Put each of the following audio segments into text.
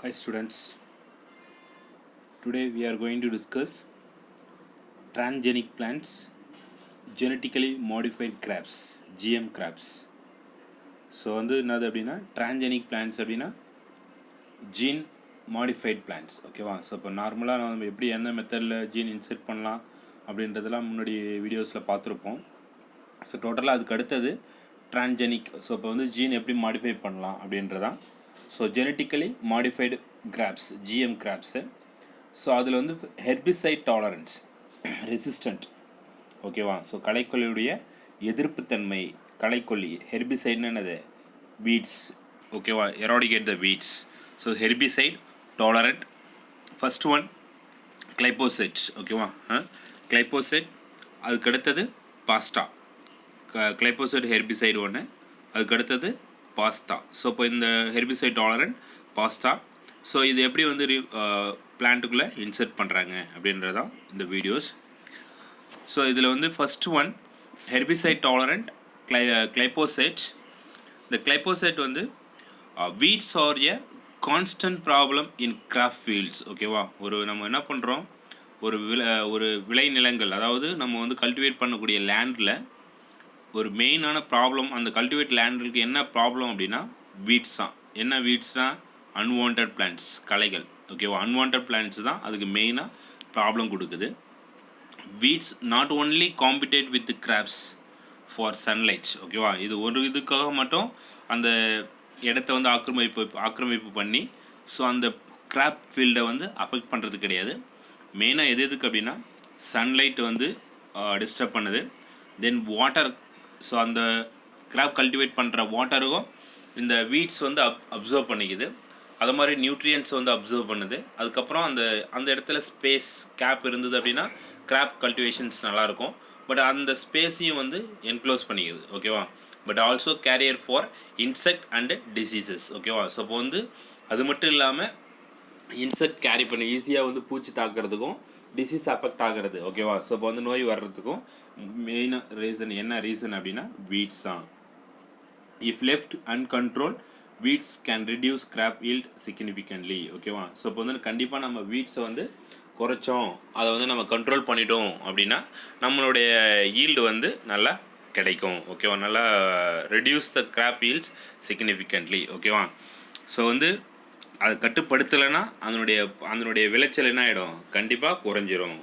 Hi students, today we are going to discuss transgenic plants, genetically modified crabs, GM crabs. So என்னது அப்படின்னா transgenic plants அப்படின்னா gene modified plants ஓகேவா. So இப்போ நார்மலாக நம்ம எப்படி எந்த மெத்தடில் ஜீன் இன்செர்ட் பண்ணலாம் அப்படின்றதெல்லாம் முன்னாடி வீடியோஸில் பார்த்துருப்போம். ஸோ டோட்டலாக அதுக்கு அடுத்தது டிரான்ஜெனிக். ஸோ இப்போ ஜீன் எப்படி மாடிஃபை பண்ணலாம் அப்படின்றதான். So genetically modified crops, GM crops. So அதில் ஹெர்பிசைட் டாலரன்ஸ், ரெசிஸ்டண்ட் ஓகேவா. ஸோ களைக்கொல்லியுடைய எதிர்ப்புத்தன்மை, களைக்கொல்லி ஹெர்பிசைட்னு என்னது, வீட்ஸ் ஓகேவா, eradicate the weeds. So herbicide tolerant. First one glyphosate ஓகேவா, கிளைபோசைட். அதுக்கடுத்தது பாஸ்டா, கிளைபோசைட் ஹெர்பிசைடு ஒன்று, அதுக்கடுத்தது பாஸ்தா. ஸோ இப்போ இந்த ஹெர்பிசைட் டாலரண்ட் பாஸ்தா. ஸோ இது எப்படி பிளான்ட்டுக்குள்ளே இன்செர்ட் பண்ணுறாங்க அப்படின்றதான் இந்த வீடியோஸ். ஸோ இதில் first one herbicide tolerant glyphosate. இந்த glyphosate weeds are a constant problem in crop fields ஓகேவா. நம்ம என்ன பண்ணுறோம், ஒரு விளைநிலங்கள், அதாவது நம்ம கல்டிவேட் பண்ணக்கூடிய லேண்டில் ஒரு மெயினான ப்ராப்ளம், அந்த கல்டிவேட் லேண்டுக்கு என்ன ப்ராப்ளம் அப்படின்னா வீட்ஸ் தான். என்ன வீட்ஸ்னால் அன்வான்ட் பிளான்ட்ஸ், களைகள் ஓகேவா. அன்வான்ட் பிளான்ட்ஸ் தான் அதுக்கு மெயினாக ப்ராப்ளம் கொடுக்குது. Weeds not only competed with crops for sunlight ஓகேவா. இது ஒரு இதுக்காக மட்டும் அந்த இடத்த ஆக்கிரமிப்பு பண்ணி ஸோ அந்த கிராப் ஃபீல்டை அஃபெக்ட் பண்ணுறது கிடையாது. மெயினாக எதுக்கு அப்படின்னா சன்லைட் டிஸ்டர்ப் பண்ணுது. தென் வாட்டர், ஸோ அந்த கிராப் கல்டிவேட் பண்ணுற வாட்டருக்கும் இந்த வீட்ஸ் அப்சர்வ் பண்ணிக்குது. அது மாதிரி நியூட்ரியன்ஸ் அப்சர்வ் பண்ணுது. அதுக்கப்புறம் அந்த இடத்துல ஸ்பேஸ் கேப் இருந்தது அப்படின்னா கிராப் கல்டிவேஷன்ஸ் நல்லாயிருக்கும். பட் அந்த ஸ்பேஸையும் என்க்ளோஸ் பண்ணிக்குது ஓகேவா. But also carrier for insect and diseases ஓகேவா. ஸோ இப்போ அது மட்டும் இல்லாமல் இன்செக்ட் கேரி பண்ணி ஈஸியாக பூச்சி தாக்குறதுக்கும் டிசீஸ் அஃபெக்ட் ஆகிறது ஓகேவா. ஸோ இப்போ நோய் வர்றதுக்கும் மெயினாக என்ன ரீசன் அப்படின்னா வீட்ஸ் தான். If left uncontrolled weeds can reduce crop yield significantly ஓகேவா. ஸோ இப்போ கண்டிப்பாக நம்ம வீட்ஸை குறைச்சோம், அதை நம்ம கண்ட்ரோல் பண்ணிட்டோம் அப்படின்னா நம்மளுடைய ஈல்டு நல்லா கிடைக்கும் ஓகேவா. நல்லா ரெடியூஸ் த கிராப் ஈல்ட்ஸ் சிக்னிஃபிகன்ட்லி ஓகேவா. ஸோ அது கட்டுப்படுத்தலைன்னா அதனுடைய விளைச்சல் என்ன ஆகிடும், கண்டிப்பாக குறைஞ்சிரும்.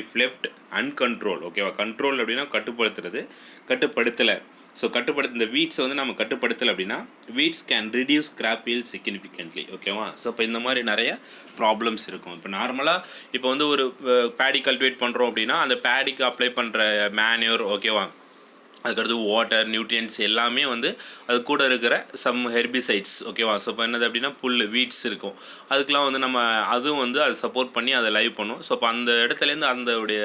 இஃப் லெஃப்ட் அன்கண்ட்ரோல் ஓகேவா. கண்ட்ரோல் அப்படின்னா கட்டுப்படுத்தலை. ஸோ இந்த வீட்ஸ் நம்ம கட்டுப்படுத்தலை அப்படின்னா weeds can reduce crop yield significantly ஓகேவா. ஸோ இப்போ இந்த மாதிரி நிறைய ப்ராப்ளம்ஸ் இருக்கும். இப்போ நார்மலாக இப்போ ஒரு பேடி கல்டிவேட் பண்ணுறோம் அப்படின்னா அந்த பேடிக்கு அப்ளை பண்ணுற மேன்யூர் ஓகேவா, அதுக்கடுத்து வாட்டர், நியூட்ரியன்ஸ் எல்லாமே அது கூட இருக்கிற சம் ஹெர்பிசைட்ஸ் ஓகேவா. ஸோ இப்போ என்னது அப்படின்னா வீட்ஸ் இருக்கும், அதுக்கெலாம் நம்ம அதுவும் அதை சப்போர்ட் பண்ணி அதை லைவ் பண்ணும். ஸோ இப்போ அந்த இடத்துலேருந்து அதோடைய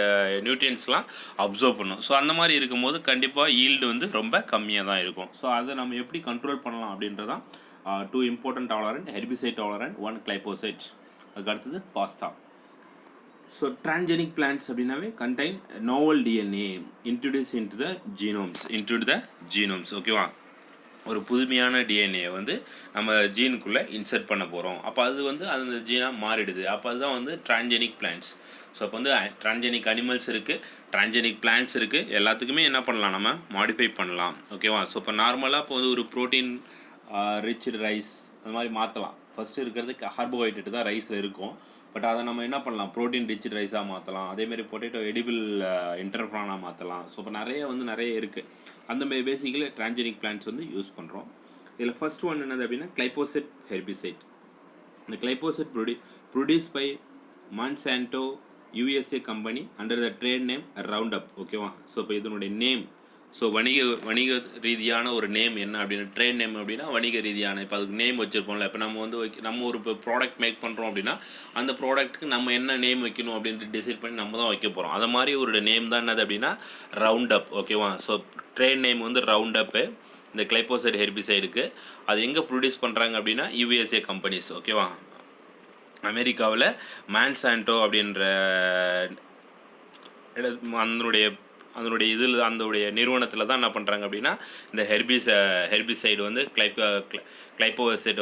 நியூட்ரியன்ஸ்லாம் அப்சர்வ் பண்ணும். ஸோ அந்த மாதிரி இருக்கும்போது கண்டிப்பாக ஈல்டு ரொம்ப கம்மியாக தான் இருக்கும். ஸோ அதை நம்ம எப்படி கண்ட்ரோல் பண்ணலாம் அப்படின்றதான் 2 important tolerant, herbicide tolerant, 1 glyphosate, அதுக்கு அடுத்தது பாஸ்தா. ஸோ டிரான்ஜெனிக் பிளான்ட்ஸ் அப்படின்னாவே contain novel DNA introduce into the genomes ஓகேவா. ஒரு புதுமையான டிஎன்ஏ நம்ம ஜீனுக்குள்ளே இன்சர்ட் பண்ண போகிறோம். அப்போ அது அந்த ஜீனாக மாறிடுது. அப்போ அதுதான் டிரான்ஜெனிக் பிளான்ட்ஸ். ஸோ அப்போ டிரான்ஜெனிக் அனிமல்ஸ் இருக்குது, டிரான்ஜெனிக் பிளான்ட்ஸ் இருக்குது. எல்லாத்துக்குமே என்ன பண்ணலாம், நம்ம மாடிஃபை பண்ணலாம் ஓகேவா. ஸோ இப்போ நார்மலாக இப்போ ஒரு ப்ரோட்டீன் ரிச் ரைஸ் அந்த மாதிரி மாற்றலாம். ஃபஸ்ட்டு இருக்கிறது கார்போஹைட்ரேட் தான் ரைஸில் இருக்கும். பட் அதை நம்ம என்ன பண்ணலாம், ப்ரோட்டீன் ரிச் ரைஸாக மாற்றலாம். அதேமாதிரி பொட்டேட்டோ எடிபிள் இன்டர்ஃப்ரானாக மாற்றலாம். ஸோ இப்போ நிறைய இருக்குது. அந்த மாதிரி பேசிக்கலி டிரான்ஜெனிக் பிளான்ட்ஸ் யூஸ் பண்ணுறோம். இதில் ஃபஸ்ட் ஒன் என்னது அப்படின்னா கிளைபோசைட் ஹெர்பிசைட். இந்த glyphosate produce by Monsanto USA company under the trade name Roundup ஓகேவா. ஸோ இப்போ இதனுடைய நேம், ஸோ வணிக ரீதியான ஒரு நேம் என்ன அப்படின்னா ட்ரேட் நேம் அப்படின்னா வணிக ரீதியான. இப்போ அதுக்கு நேம் வச்சுருப்போம்ல. இப்போ நம்ம ஒரு ப்ராடக்ட் மேக் பண்ணுறோம் அப்படின்னா அந்த ப்ராடக்ட்டுக்கு நம்ம என்ன நேம் வைக்கணும் அப்படின்ட்டு டிசைட் பண்ணி நம்ம தான் வைக்க போகிறோம். அது மாதிரி ஒரு நேம் தான் என்னது அப்படின்னா ரவுண்டப் ஓகேவா. So trade name Roundup. இந்த கிளைபோசைட் ஹெர்பிசைடுக்கு அது எங்கே ப்ரொடியூஸ் பண்ணுறாங்க அப்படின்னா யூஎஸ்ஏ கம்பெனிஸ் ஓகேவா. அமெரிக்காவில் மான்சான்டோ அப்படின்ற அதனுடைய நிறுவனத்தில் தான் என்ன பண்ணுறாங்க அப்படின்னா இந்த ஹெர்பிசைடு கிளைபோசைட்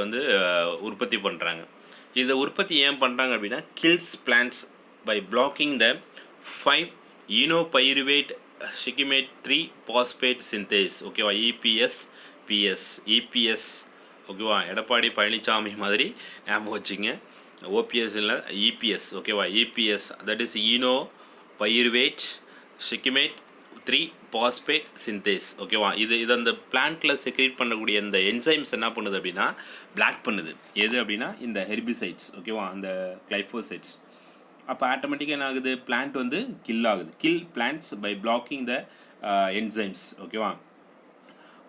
உற்பத்தி பண்ணுறாங்க. இதை உற்பத்தி ஏன் பண்ணுறாங்க அப்படின்னா kills plants by blocking the 5 enopyruvate shikimate 3 phosphate synthase ஓகேவா EPS ஓகேவா எடப்பாடி பழனிசாமி மாதிரி ஞாபகம் வச்சுங்க ஓபிஎஸ் இல்லை இபிஎஸ் ஓகேவா EPS that is enopyruvate shikimate 3 phosphate synthase ஓகேவா இது அந்த பிளான்ட்டில் செக்ரேட் பண்ணக்கூடிய இந்த என்சைம்ஸ் என்ன பண்ணுது அப்படின்னா பிளாக் பண்ணுது எது அப்படின்னா இந்த ஹெர்பிசைட்ஸ் ஓகேவா அந்த கிளைஃபோசைட்ஸ் அப்போ ஆட்டோமேட்டிக்காக என்ன ஆகுது பிளான்ட் வந்து கில் ஆகுது kill plants by blocking the enzymes ஓகேவா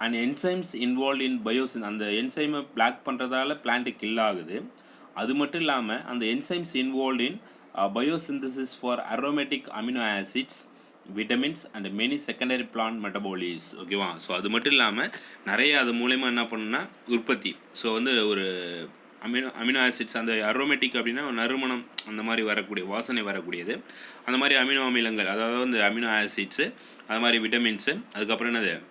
அண்ட் என்சைம்ஸ் இன்வால்வ் இன் பயோசின் அந்த என்சைமை பிளாக் பண்ணுறதால பிளான்ட்டு கில் ஆகுது அது மட்டும் இல்லாமல் அந்த enzymes involve in biosynthesis for aromatic amino acids vitamins and many secondary plant metabolites ஓகேவா ஸோ அது மட்டும் இல்லாமல் நிறைய அது மூலயமா என்ன பண்ணுன்னா உற்பத்தி ஸோ வந்து ஒரு அமினோ ஆசிட்ஸ் அந்த அரோமேட்டிக் அப்படின்னா நறுமணம் அந்த மாதிரி வரக்கூடிய வாசனை வரக்கூடியது அந்த மாதிரி அமினோ அமிலங்கள் அதாவது வந்து அமினோ ஆசிட்ஸு அது மாதிரி விட்டமின்ஸு அதுக்கப்புறம் என்னது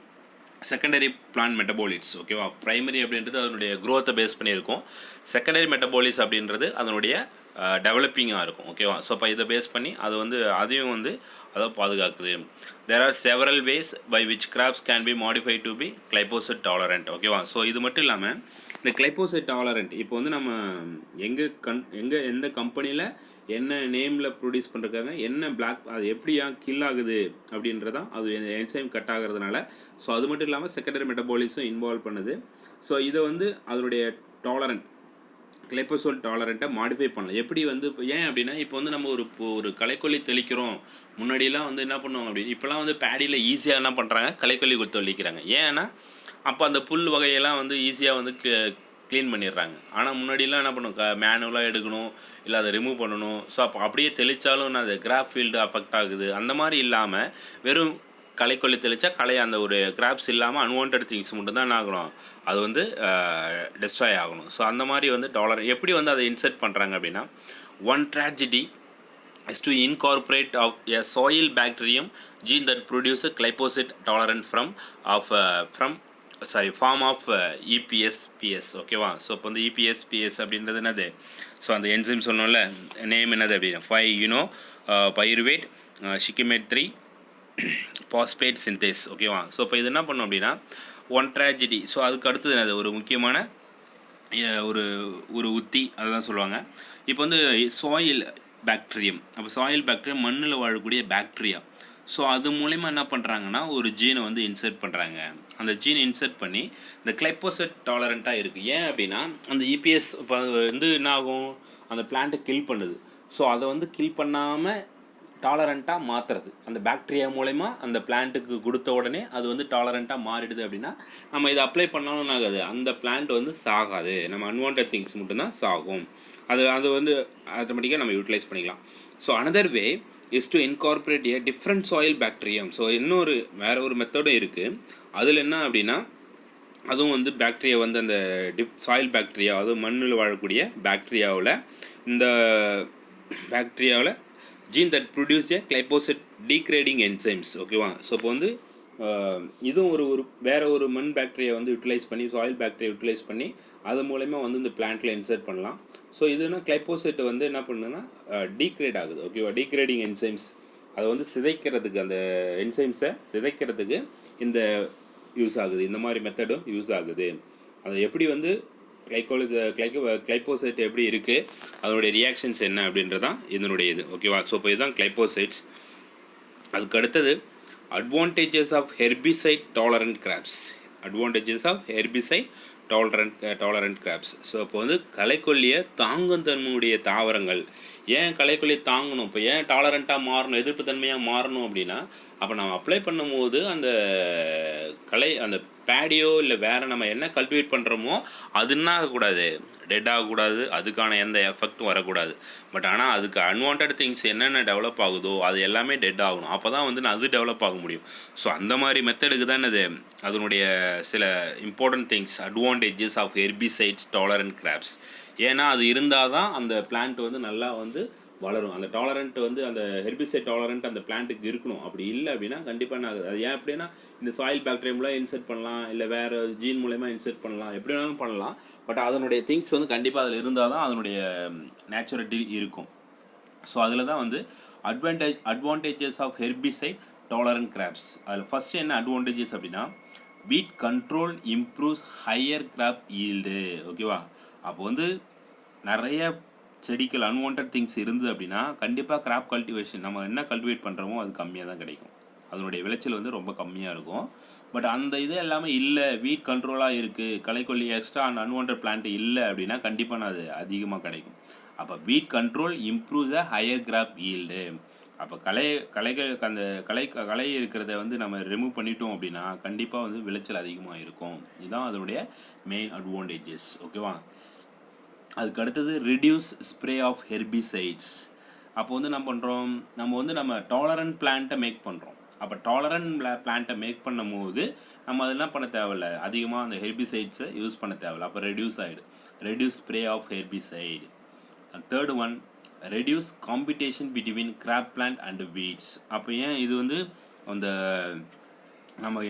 செகண்டரி பிளான்ட் மெட்டபாலிட்ஸ் ஓகேவா ப்ரைமரி அப்படின்றது அதனுடைய க்ரோத்தை பேஸ் பண்ணியிருக்கும் செகண்டரி மெட்டபாலிட்ஸ் அப்படின்றது அதனுடைய டெவலப்பிங்காக இருக்கும் ஓகேவா ஸோ இப்போ இதை பேஸ் பண்ணி அது வந்து அதையும் வந்து அதை பாதுகாக்குது there are several ways by which crops can be modified to be glyphosate tolerant ஓகேவா ஸோ இது மட்டும் இல்லாமல் இந்த கிளைபோசைட் டாலரண்ட் இப்போ வந்து நம்ம எந்த கம்பெனியில் என்ன நேமில் ப்ரொடியூஸ் பண்ணுறாங்க என்ன பிளாக் அது எப்படியா கில் ஆகுது அப்படின்றதான் அது என்சைம் கட் ஆகிறதுனால ஸோ அது மட்டும் இல்லாமல் செகண்டரி மெட்டபாலிஸும் இன்வால்வ் பண்ணுது ஸோ இதை வந்து அதனுடைய டாலரண்ட் கிளைபோசோல் டாலரண்ட்டை மாடிஃபை பண்ணலாம் எப்படி வந்து ஏன் அப்படின்னா இப்போ வந்து நம்ம ஒரு களைக்கொல்லி தெளிக்கிறோம் முன்னாடியெல்லாம் வந்து என்ன பண்ணுவாங்க அப்படின்னு இப்போலாம் வந்து பேடியில் ஈஸியாக என்ன பண்ணுறாங்க களைக்கொல்லி தெளிக்கிறாங்க ஏன்னா அப்போ அந்த புல் வகையெல்லாம் வந்து ஈஸியாக வந்து க்ளீன் பண்ணிடுறாங்க ஆனால் முன்னாடிலாம் என்ன பண்ணுவோம் மேனுவலாக எடுக்கணும் இல்லை அதை ரிமூவ் பண்ணணும் ஸோ அப்போ அப்படியே தெளித்தாலும் அது கிராப் ஃபீல்டு அஃபெக்ட் ஆகுது அந்த மாதிரி இல்லாமல் வெறும் களைக்கொல்லி தெளித்தா அந்த ஒரு கிராப்ஸ் இல்லாமல் அன்வான்ட் திங்ஸ் மட்டும்தான் என்ன ஆகணும் அது வந்து டெஸ்ட்ராய் ஆகணும் ஸோ அந்த மாதிரி வந்து டாலர் எப்படி வந்து அதை இன்சர்ட் பண்ணுறாங்க அப்படின்னா one tragedy is to incorporate a soil bacterium gene that produces glyphosate tolerant form of EPS ஓகேவா ஸோ இப்போ வந்து EPS அப்படின்றது என்னது ஸோ அந்த என்சைம் சொன்னோம்ல நேம் என்னது அப்படின்னா 5 pyruvate shikimate 3 phosphate synthase ஓகேவா ஸோ இப்போ இது என்ன பண்ணோம் அப்படின்னா ஒன் ட்ராஜடி ஸோ அதுக்கு அடுத்தது என்னது ஒரு முக்கியமான ஒரு உத்தி அதுதான் சொல்லுவாங்க இப்போ வந்து சாயில் பாக்டீரியம் அப்போ சாயில் பாக்டீரியம் மண்ணில் வாழக்கூடிய பாக்டீரியா ஸோ அது மூலயமா என்ன பண்ணுறாங்கன்னா ஒரு ஜீனை வந்து இன்சர்ட் பண்ணுறாங்க அந்த ஜீனை இன்சர்ட் பண்ணி இந்த கிளைபோசைட் டாலரண்ட்டாக இருக்குது ஏன் அப்படின்னா அந்த இபிஎஸ் இப்போ வந்து என்ன ஆகும் அந்த பிளான்ட்டை கில் பண்ணுது ஸோ அதை வந்து கில் பண்ணாமல் டாலரண்ட்டாக மாற்றுறது அந்த பாக்டீரியா மூலயமா அந்த பிளான்ட்டுக்கு கொடுத்த உடனே அது வந்து டாலரண்ட்டாக மாறிடுது அப்படின்னா நம்ம இதை அப்ளை பண்ணாலும் ஆகாது அந்த பிளான்ட் வந்து சாகாது நம்ம அன்வான்ட் திங்ஸ் மட்டும்தான் சாகும் அது வந்து ஆட்டோமேட்டிக்காக நம்ம யூட்டிலைஸ் பண்ணிக்கலாம் so another way is to incorporate A different soil bacterium so வேறு ஒரு மெத்தடும் இருக்குது அதில் என்ன அப்படின்னா அதுவும் வந்து பாக்டீரியா வந்து அந்த சாயில் பாக்டீரியா அதுவும் மண்ணில் வாழக்கூடிய பாக்டீரியாவில் இந்த பாக்டீரியாவில் gene that produce a glyphosate degrading enzymes ஓகேவா ஸோ இப்போ வந்து இதுவும் வேறு ஒரு மண் பாக்டீரியா வந்து யூட்டிலைஸ் பண்ணி சாயில் பாக்டீரியா யூட்டிலைஸ் பண்ணி அது மூலயமா வந்து இந்த பிளான்ட்டில் இன்சர்ட் பண்ணலாம் ஸோ இதுனா கிளைபோசைட் வந்து என்ன பண்ணுன்னா டீக்ரேட் ஆகுது ஓகேவா டீக்ரேடிங் என்சைம்ஸ் அதை வந்து சிதைக்கிறதுக்கு அந்த என்சைம்ஸை சிதைக்கிறதுக்கு இந்த யூஸ் ஆகுது இந்த மாதிரி மெத்தடும் யூஸ் ஆகுது அது எப்படி வந்து கிளைபோசைட் எப்படி இருக்குது அதனுடைய ரியாக்ஷன்ஸ் என்ன அப்படின்றதான் இதனுடைய இது ஓகேவா ஸோ இப்போ இதுதான் கிளைபோசைட்ஸ் அதுக்கு அடுத்தது advantages of herbicide tolerant crops tolerant crops so இப்போ வந்து களைக்கொல்லியை தாங்கும் தன்மையுடைய தாவரங்கள் ஏன் களைக்கொல்லி தாங்கணும் இப்போ ஏன் டாலரண்ட்டாக மாறணும் எதிர்ப்பு தன்மையாக மாறணும் அப்படின்னா அப்போ நம்ம அப்ளை பண்ணும்போது அந்த அந்த பேடியோ இல்லை வேறு நம்ம என்ன கல்டிவேட் பண்ணுறோமோ அது என்ன ஆகக்கூடாது டெட் ஆகக்கூடாது அதுக்கான எந்த எஃபெக்ட்டும் வரக்கூடாது பட் ஆனால் அதுக்கு அன்வான்ட் திங்ஸ் என்னென்ன டெவலப் ஆகுதோ அது எல்லாமே டெட் ஆகணும் அப்போ தான் வந்து அது டெவலப் ஆக முடியும் ஸோ அந்த மாதிரி மெத்தடுக்கு தான் இது அதனுடைய சில important things advantages of herbicides tolerant crops ஏன்னா அது இருந்தால் தான் அந்த பிளான்ட் வந்து நல்லா வந்து வளரும். அந்த டாலரண்ட் வந்து அந்த ஹெர்பிசைட் டாலரண்ட் அந்த பிளான்ட்டுக்கு இருக்கணும். அப்படி இல்லை அப்படின்னா கண்டிப்பாக நான் அது ஏன் அப்படின்னா இந்த சாயில் பாக்டீரியா மூலம் இன்செர்ட் பண்ணலாம், இல்லை வேறு ஜீன் மூலயமா இன்செர்ட் பண்ணலாம், எப்படி வேணாலும் பண்ணலாம். பட் அதனுடைய திங்ஸ் வந்து கண்டிப்பாக அதில் இருந்தால் தான் அதனுடைய நேச்சுரலிட்டி இருக்கும். ஸோ அதில் தான் வந்து advantages of herbicide tolerant crops. அதில் ஃபஸ்ட்டு என்ன அட்வான்டேஜஸ் அப்படின்னா weed control improves higher crop yield. ஓகேவா? அப்போ வந்து நிறைய செடிகள் அன்வான்ட் திங்ஸ் இருந்தது அப்படின்னா கண்டிப்பாக கிராப் கல்டிவேஷன் நம்ம என்ன கல்டிவேட் பண்ணுறோமோ அது கம்மியாக தான் கிடைக்கும். அதனுடைய விளைச்சல் வந்து ரொம்ப கம்மியாக இருக்கும். பட் அந்த இது எல்லாமே இல்லை, வீட் கண்ட்ரோலாக இருக்குது, களைக்கொல்லி எக்ஸ்ட்ரா அன்வான்ட் பிளான்ட் இல்லை அப்படின்னா கண்டிப்பாக அது அதிகமாக கிடைக்கும். அப்போ வீட் கண்ட்ரோல் இம்ப்ரூவ்ஸ் அ ஹையர் கிராப் ஈல்டு. அப்போ அந்த களை இருக்கிறத வந்து நம்ம ரிமூவ் பண்ணிட்டோம் அப்படின்னா கண்டிப்பாக வந்து விளைச்சல் அதிகமாக இருக்கும். இதுதான் அதனுடைய மெயின் அட்வான்டேஜஸ். ஓகேவா? அதுக்கு அடுத்தது ரெடியூஸ் ஸ்ப்ரே ஆஃப் ஹெர்பிசைட்ஸ். அப்போ வந்து என்ன பண்ணுறோம், நம்ம டாலரண்ட் பிளான்ட்டை மேக் பண்ணுறோம். அப்போ டாலரண்ட் பிளான்ட்டை மேக் பண்ணும் போது நம்ம அதெல்லாம் பண்ண தேவையில்ல, அதிகமாக அந்த ஹெர்பிசைட்ஸை யூஸ் பண்ண தேவையில்ல. அப்போ reduce spray of herbicide. Third one reduce competition between crop plant and weeds. அப்போ ஏன் இது வந்து அந்த நம்ம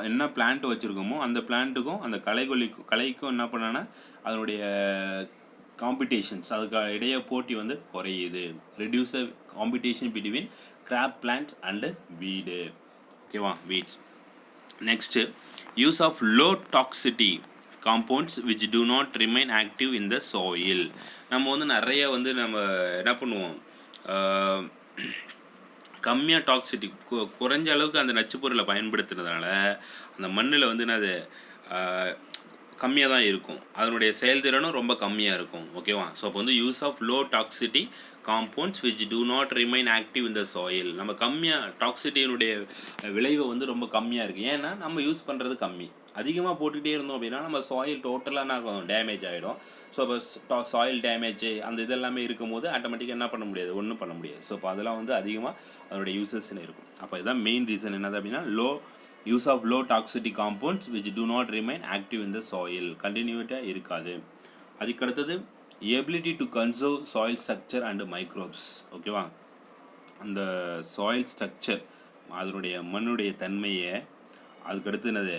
என்ன பிளான்ட் வச்சுருக்கோமோ அந்த பிளான்ட்டுக்கும் அந்த களைக்கும் என்ன பண்ணான்னா அதனுடைய காம்படிஷன்ஸ், அதுக்கு இடையே போட்டி வந்து குறையுது. Reduce competition between crop plants and weed. ஓகேவா? Weeds. Next use of low toxicity compounds which do not remain active in the soil. நம்ம வந்து நிறைய வந்து நம்ம என்ன பண்ணுவோம், கம்மியாக டாக்ஸிட்டி குறைஞ்ச அளவுக்கு அந்த நச்சு பொருளை பயன்படுத்துறதுனால அந்த மண்ணில் வந்து என்னது கம்மியாக தான் இருக்கும், அதனுடைய செயல்திறனும் ரொம்ப கம்மியாக இருக்கும். ஓகேவா? ஸோ அப்போ வந்து use of low toxicity compounds which do not remain active in the soil. நம்ம கம்மியாக டாக்ஸிட்டியினுடைய விளைவு வந்து ரொம்ப கம்மியாக இருக்குது. ஏன்னா நம்ம யூஸ் பண்ணுறது கம்மி. அதிகமாக போட்டுக்கிட்டே இருந்தோம் அப்படின்னா நம்ம சாயில் டோட்டலாக டேமேஜ் ஆகிடும். ஸோ அப்போ சாயில் டேமேஜ் அந்த இதெல்லாமே இருக்கும் போது ஆட்டோமேட்டிக்காக என்ன பண்ண முடியாது, ஒன்றும் பண்ண முடியாது. ஸோ அப்போ அதெல்லாம் வந்து அதிகமாக அதனுடைய யூசஸ்ன்னு இருக்கும். அப்போ இதுதான் மெயின் ரீசன் என்னது அப்படின்னா use of low toxicity compounds which do not remain active in the soil. கண்டினியூட்டாக இருக்காது. அதுக்கடுத்தது ability to conserve soil structure and microbes. ஓகேவா? அந்த சாயில் ஸ்ட்ரக்சர் அதனுடைய மண்ணுடைய தன்மையை, அதுக்கடுத்து என்னது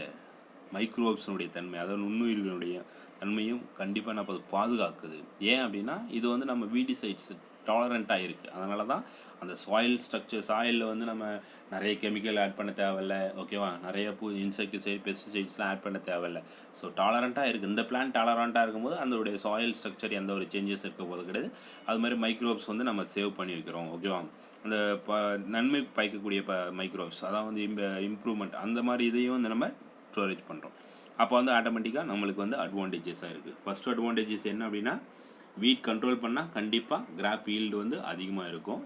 மைக்ரோப்ஸினுடைய தன்மை, அதாவது நுண்ணுயிர்களுடைய தன்மையும் கண்டிப்பாக நம்ம பாதுகாக்குது. ஏன் அப்படின்னா இது வந்து நம்ம வீடிசைட்ஸ் டாலரண்ட்டாக இருக்குது. அதனால தான் அந்த சாயிலில் வந்து நம்ம நிறைய கெமிக்கல் ஆட் பண்ண தேவையில்ல. ஓகேவா? நிறைய இன்செக்டிசைட் பெஸ்டிசைட்ஸ்லாம் ஆட் பண்ண தேவையில்ல. ஸோ டாலரண்ட்டாக இருக்குது. இந்த பிளான்ட் டாலரண்ட்டாக இருக்கும்போது அதோடைய சாயில் ஸ்ட்ரக்சர் எந்த ஒரு சேஞ்சஸ் இருக்க போது கிடையாது. அது மாதிரி மைக்ரோப்ஸ் வந்து நம்ம சேவ் பண்ணி வைக்கிறோம். ஓகேவா? அந்த நன்மை பயக்கக்கூடிய மைக்ரோப்ஸ், அதான் வந்து இம்ப்ரூவ்மெண்ட், அந்த மாதிரி இதையும் வந்து நம்ம ஸ்டோரேஜ் பண்ணுறோம். அப்போ வந்து ஆட்டோமேட்டிக்காக நம்மளுக்கு வந்து அட்வான்டேஜஸாக இருக்குது. ஃபஸ்ட்டு அட்வான்டேஜஸ் என்ன அப்படின்னா வீட் கண்ட்ரோல் பண்ணால் கண்டிப்பாக கிராப் ஈல்டு வந்து அதிகமாக இருக்கும்.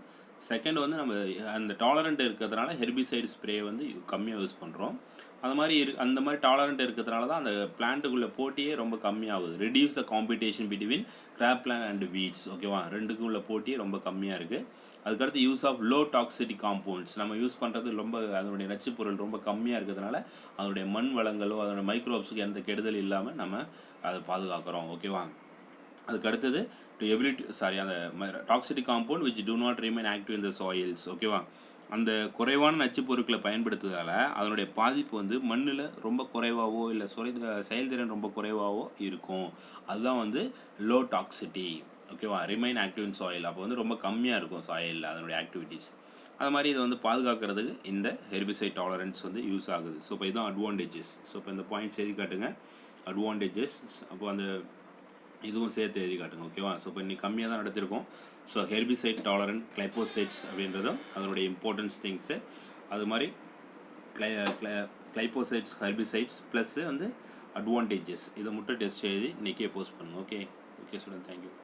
செகண்ட் வந்து நம்ம அந்த டாலரண்ட் இருக்கிறதுனால ஹெர்பிசைடு ஸ்ப்ரே வந்து கம்மியாக யூஸ் பண்ணுறோம். அந்த மாதிரி டாலரண்ட் இருக்கிறதுனால தான் அந்த பிளான்ட்டுக்குள்ளே போட்டியே ரொம்ப கம்மியாகுது. Reduce the competition between crop plant and weeds. ஓகேவா? ரெண்டுக்கும் உள்ள போட்டியே ரொம்ப கம்மியாக இருக்குது. அதுக்கடுத்து use of low toxicity compounds. நம்ம யூஸ் பண்ணுறது ரொம்ப அதனுடைய நச்சு பொருள் ரொம்ப கம்மியாக இருக்கிறதுனால அதனுடைய மண் வளங்களோ அதனுடைய மைக்ரோப்ஸுக்கு எந்த கெடுதல் இல்லாமல் நம்ம அதை பாதுகாக்கிறோம். ஓகேவா? அதுக்கு அடுத்தது அந்த toxicity compound which do not remain active in the soils. ஓகேவா? அந்த குறைவான நச்சு பொருட்களை பயன்படுத்துவதால் அதனுடைய பாதிப்பு வந்து மண்ணில் ரொம்ப குறைவாகவோ இல்லை செயல்திறன் ரொம்ப குறைவாகவோ இருக்கும். அதுதான் வந்து லோ டாக்ஸிட்டி. ஓகேவா? ரிமைன் ஆக்டிவ் இன் சாயில். அப்போ வந்து ரொம்ப கம்மியாக இருக்கும் சாயிலில் அதனுடைய ஆக்டிவிட்டீஸ். அது மாதிரி இதை வந்து பாதுகாக்கிறதுக்கு இந்த ஹெர்பிசைட் டாலரன்ஸ் வந்து யூஸ் ஆகுது. ஸோ இப்போ இதுதான் அட்வான்டேஜஸ். ஸோ இப்போ இந்த பாயிண்ட்ஸ் எழுதி காட்டுங்க, அட்வான்டேஜஸ். அப்போ அந்த இதுவும் சேர்த்து எழுதி காட்டுங்க. ஓகேவா? ஸோ இப்போ இன்னைக்கு கம்மியாக தான் நடத்திருக்கோம். ஸோ ஹெர்பிசைட் டாலரண்ட் கிளைபோசைட்ஸ் அப்படின்றதும் அதனுடைய இம்பார்ட்டன்ஸ் திங்ஸு, அது மாதிரி கிளைபோசைட்ஸ் ஹெர்பிசைட்ஸ் ப்ளஸ்ஸு வந்து அட்வான்டேஜஸ், இதை மட்டும் டெஸ்ட் எழுதி இன்றைக்கே போஸ்ட் பண்ணுங்கள். Okay student, thank you.